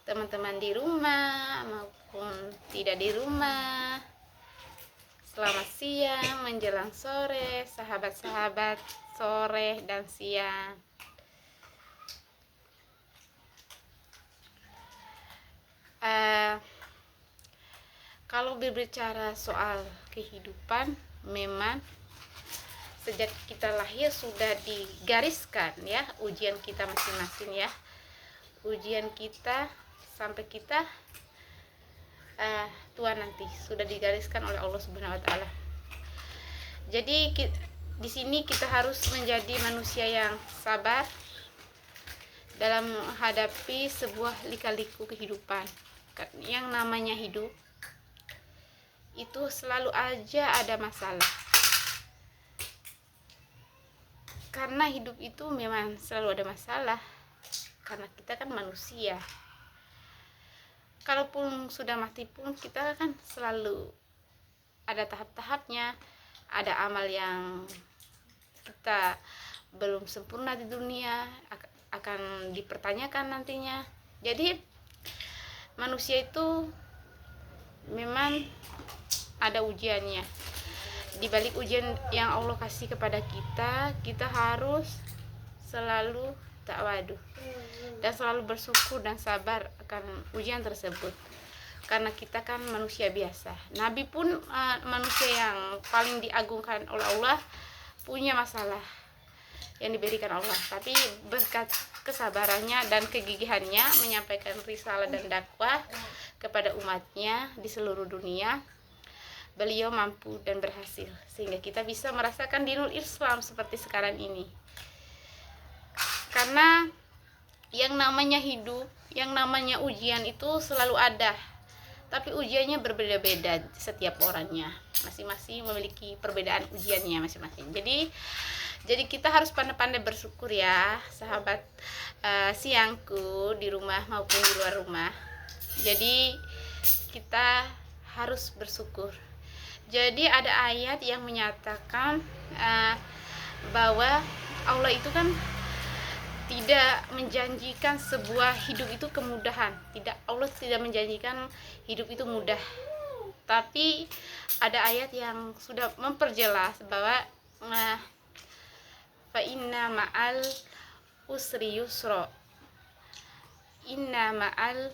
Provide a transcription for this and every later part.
teman-teman di rumah maupun tidak di rumah. Selamat siang menjelang sore, sahabat-sahabat sore dan siang. Kalau berbicara soal kehidupan, memang sejak kita lahir sudah digariskan ya ujian kita masing-masing ya. Ujian kita sampai kita tua nanti sudah digariskan oleh Allah Subhanahu wa taala. Jadi di sini kita harus menjadi manusia yang sabar dalam menghadapi sebuah lika-liku kehidupan. Yang namanya hidup itu selalu aja ada masalah. Karena hidup itu memang selalu ada masalah. Karena kita kan manusia. Kalaupun sudah mati pun kita kan selalu ada tahap-tahapnya. Ada amal yang kita belum sempurna di dunia, akan dipertanyakan nantinya. Jadi manusia itu memang ada ujiannya. Di balik ujian yang Allah kasih kepada kita, kita harus selalu tawadhu dan selalu bersyukur dan sabar akan ujian tersebut. Karena kita kan manusia biasa. Nabi pun manusia yang paling diagungkan oleh Allah, punya masalah yang diberikan Allah, tapi berkat kesabarannya dan kegigihannya menyampaikan risalah dan dakwah kepada umatnya di seluruh dunia, beliau mampu dan berhasil sehingga kita bisa merasakan dinul Islam seperti sekarang ini. Karena yang namanya hidup, yang namanya ujian itu selalu ada, tapi ujiannya berbeda-beda setiap orangnya, masing-masing memiliki perbedaan ujiannya masing-masing. Jadi kita harus pandai-pandai bersyukur ya, sahabat siangku di rumah maupun di luar rumah. Jadi kita harus bersyukur. Jadi ada ayat yang menyatakan bahwa Allah itu kan tidak menjanjikan sebuah hidup itu kemudahan. Allah tidak menjanjikan hidup itu mudah. Tapi ada ayat yang sudah memperjelas bahwa fa inna ma'al usri yusra. Inna ma'al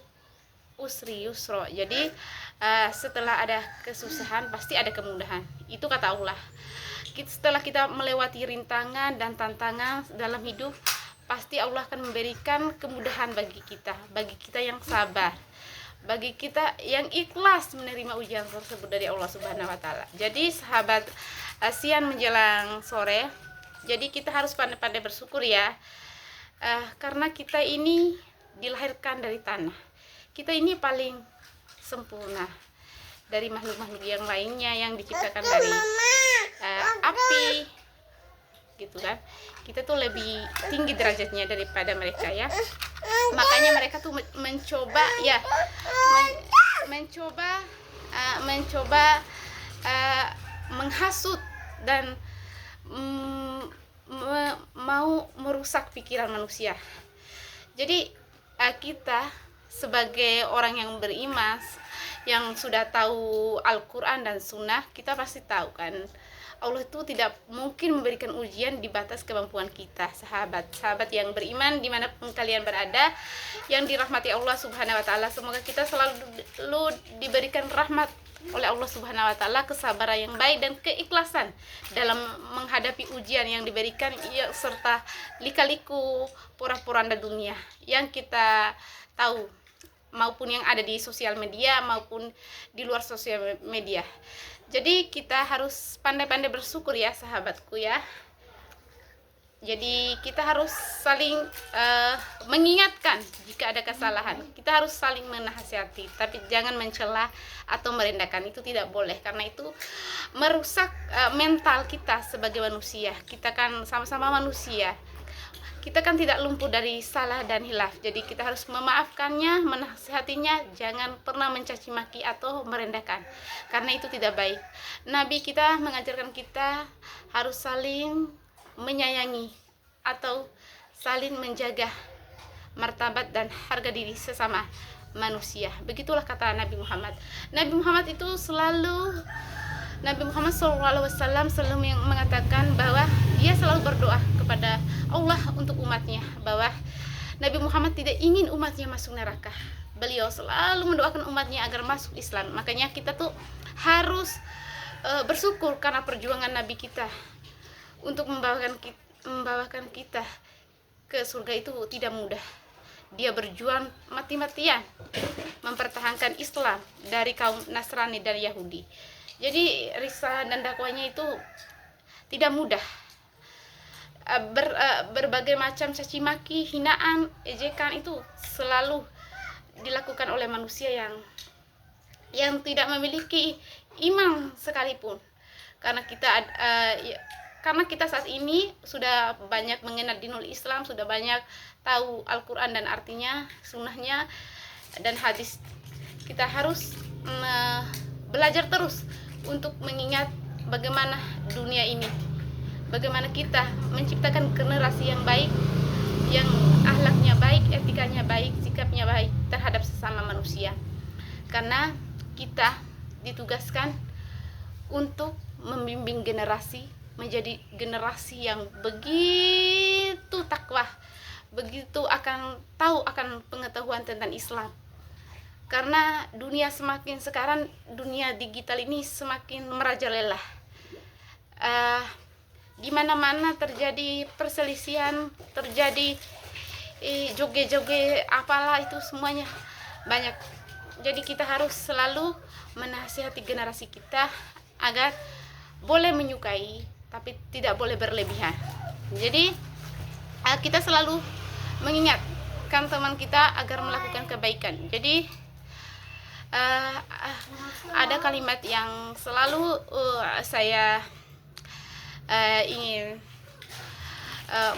usri yusra. Jadi setelah ada kesusahan pasti ada kemudahan. Itu kata Allah. Setelah kita melewati rintangan dan tantangan dalam hidup, pasti Allah akan memberikan kemudahan bagi kita yang sabar, bagi kita yang ikhlas menerima ujian tersebut dari Allah Subhanahu wa taala. Jadi sahabat siang menjelang sore, jadi kita harus pandai-pandai bersyukur ya. Karena kita ini dilahirkan dari tanah. Kita ini paling sempurna dari makhluk-makhluk yang lainnya yang diciptakan dari api gitu kan. Kita tuh lebih tinggi derajatnya daripada mereka ya. Makanya mereka tuh mencoba ya mencoba menghasut dan mau merusak pikiran manusia. Jadi kita sebagai orang yang beriman, yang sudah tahu Al-Quran dan Sunnah, kita pasti tahu kan Allah itu tidak mungkin memberikan ujian di batas kemampuan kita. Sahabat yang beriman dimanapun kalian berada, yang dirahmati Allah Subhanahu wa taala, semoga kita selalu diberikan rahmat oleh Allah Subhanahu wa taala, kesabaran yang baik dan keikhlasan dalam menghadapi ujian yang diberikan ya, serta lika-liku porak-poranda dunia yang kita tahu, maupun yang ada di sosial media maupun di luar sosial media. Jadi kita harus pandai-pandai bersyukur ya sahabatku ya. Jadi kita harus saling mengingatkan jika ada kesalahan. Kita harus saling menasihati, tapi jangan mencela atau merendahkan. Itu tidak boleh, karena itu merusak mental kita sebagai manusia. Kita kan sama-sama manusia. Kita kan tidak lumpuh dari salah dan hilaf. Jadi kita harus memaafkannya, menasihatinya, jangan pernah mencaci maki atau merendahkan, karena itu tidak baik. Nabi kita mengajarkan kita harus saling menyayangi atau saling menjaga martabat dan harga diri sesama manusia. Begitulah kata Nabi Muhammad. Nabi Muhammad SAW selalu mengatakan bahwa dia selalu berdoa kepada Allah untuk umatnya, bahwa Nabi Muhammad tidak ingin umatnya masuk neraka. Beliau selalu mendoakan umatnya agar masuk Islam. Makanya kita tuh harus bersyukur karena perjuangan Nabi kita untuk membawakan kita ke surga itu tidak mudah. Dia berjuang mati-matian mempertahankan Islam dari kaum Nasrani dan Yahudi. Jadi risalah dan dakwahnya itu tidak mudah. Berbagai macam caci maki, hinaan, ejekan itu selalu dilakukan oleh manusia yang tidak memiliki iman sekalipun. Karena kita saat ini sudah banyak mengenal dinul Islam, sudah banyak tahu Al-Quran dan artinya, sunnahnya dan hadis. Kita harus belajar terus untuk mengingat bagaimana dunia ini, bagaimana kita menciptakan generasi yang baik, yang akhlaknya baik, etikanya baik, sikapnya baik terhadap sesama manusia. Karena kita ditugaskan untuk membimbing generasi menjadi generasi yang begitu takwa, begitu akan tahu akan pengetahuan tentang Islam. Karena dunia sekarang dunia digital ini semakin merajalela. Di mana-mana terjadi perselisihan, terjadi joge-joge apalah itu semuanya banyak. Jadi kita harus selalu menasihati generasi kita agar boleh menyukai tapi tidak boleh berlebihan. Jadi kita selalu mengingatkan teman kita agar melakukan kebaikan. Jadi ada kalimat yang selalu saya ingin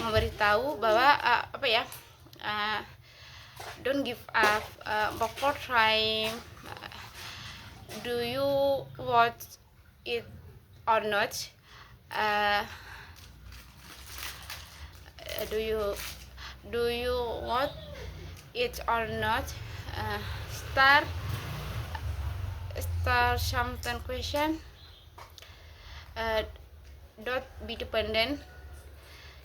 memberitahu bahwa don't give up before trying. Do you want it or not? Do you want it or not? Start something question. Don't be dependent.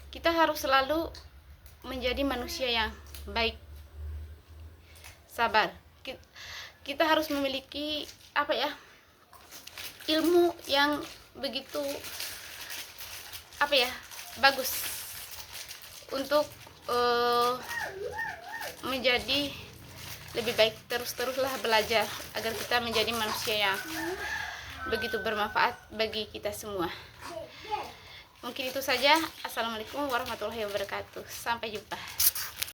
Kita harus selalu menjadi manusia yang baik, sabar. Kita harus memiliki ilmu yang begitu bagus untuk menjadi lebih baik. Teruslah belajar agar kita menjadi manusia yang begitu bermanfaat bagi kita semua. Mungkin itu saja. Assalamualaikum warahmatullahi wabarakatuh. Sampai jumpa.